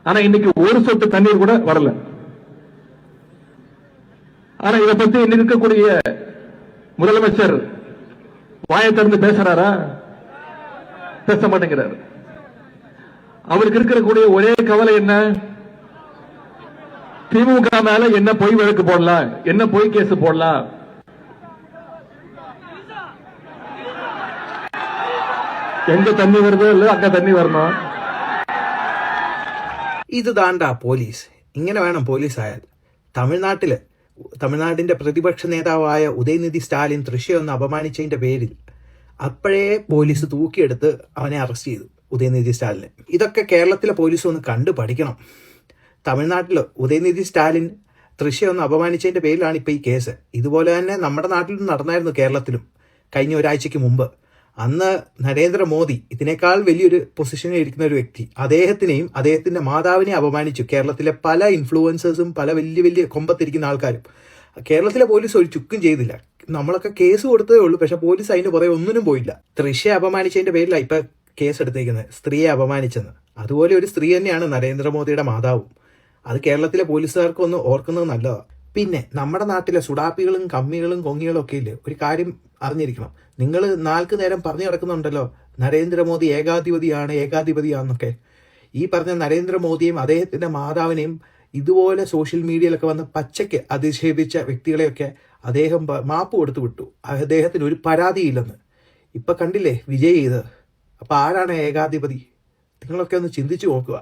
ஆனா இன்னைக்கு ஒரு சொட்டு தண்ணீர் கூட வரல. ஆனா இதை பத்தி இன்னைக்கு இருக்கக்கூடிய முதலமைச்சர் வாயை திறந்து பேசுறாரா? பேச மாட்டேங்கிறார். அவருக்கு இருக்கக்கூடிய ஒரே கவலை என்ன? திமுக மேல என்ன பொய் வழக்கு போடலாம், என்ன பொய் கேஸ் போடலாம். எங்க தண்ணி வருதோ இல்ல அங்க தண்ணி வரணும். ഇത് താണ്ടാ പോലീസ്. ഇങ്ങനെ വേണം പോലീസായാൽ. തമിഴ്നാടിന്റെ പ്രതിപക്ഷ നേതാവായ ഉദയനിധി സ്റ്റാലിൻ തൃശ്ശിയൊന്ന് അപമാനിച്ചതിന്റെ പേരിൽ അപ്പോഴേ പോലീസ് തൂക്കിയെടുത്ത് അവനെ അറസ്റ്റ് ചെയ്തു, ഉദയനിധി സ്റ്റാലിനെ. ഇതൊക്കെ കേരളത്തിലെ പോലീസ് ഒന്ന് കണ്ടു പഠിക്കണം. തമിഴ്നാട്ടിൽ ഉദയനിധി സ്റ്റാലിൻ തൃശ്ശിയൊന്ന് അപമാനിച്ചതിന്റെ പേരിലാണ് ഇപ്പോൾ ഈ കേസ്. ഇതുപോലെ തന്നെ നമ്മുടെ നാട്ടിലും നടന്നായിരുന്നു, കേരളത്തിലും കഴിഞ്ഞ ഒരാഴ്ചയ്ക്ക് മുമ്പ്. അന്ന് നരേന്ദ്രമോദി ഇതിനേക്കാൾ വലിയൊരു പൊസിഷനിൽ ഇരിക്കുന്ന ഒരു വ്യക്തി, അദ്ദേഹത്തിനെയും അദ്ദേഹത്തിന്റെ മാതാവിനെയും അപമാനിച്ചു. കേരളത്തിലെ പല ഇൻഫ്ലുവൻസേഴ്സും പല വലിയ വലിയ കൊമ്പത്തിരിക്കുന്ന ആൾക്കാരും. കേരളത്തിലെ പോലീസ് ഒരു ചുക്കും ചെയ്തില്ല. നമ്മളൊക്കെ കേസ് കൊടുത്തതേ ഉള്ളൂ, പക്ഷെ പോലീസ് അതിന്റെ പുറകെ ഒന്നിനും പോയില്ല. തൃശ്ശയെ അപമാനിച്ചതിന്റെ പേരിലാണ് ഇപ്പൊ കേസ് എടുത്തേക്കുന്നത്, സ്ത്രീയെ അപമാനിച്ചെന്ന്. അതുപോലെ ഒരു സ്ത്രീ തന്നെയാണ് നരേന്ദ്രമോദിയുടെ മാതാവും. അത് കേരളത്തിലെ പോലീസുകാർക്ക് ഒന്ന് ഓർക്കുന്നത് നല്ലതാണ്. പിന്നെ നമ്മുടെ നാട്ടിലെ സുഡാപ്പികളും കമ്മികളും കൊങ്ങികളും ഒക്കെ ഇല്ലേ, ഒരു കാര്യം അറിഞ്ഞിരിക്കണം. നിങ്ങൾ 4 നേരം പറഞ്ഞു കിടക്കുന്നുണ്ടല്ലോ നരേന്ദ്രമോദി ഏകാധിപതിയാണെന്നൊക്കെ. ഈ പറഞ്ഞ നരേന്ദ്രമോദിയെയും അദ്ദേഹത്തിന്റെ മാതാവിനെയും ഇതുപോലെ സോഷ്യൽ മീഡിയയിലൊക്കെ വന്ന് പച്ചയ്ക്ക് അധിക്ഷേപിച്ച വ്യക്തികളെയൊക്കെ അദ്ദേഹം മാപ്പ് കൊടുത്തു വിട്ടു. അദ്ദേഹത്തിന് ഒരു പരാതിയില്ലെന്ന്. ഇപ്പൊ കണ്ടില്ലേ വിജയ് ചെയ്ത്. അപ്പൊ ആരാണ് ഏകാധിപതി? നിങ്ങളൊക്കെ ഒന്ന് ചിന്തിച്ചു നോക്കുക.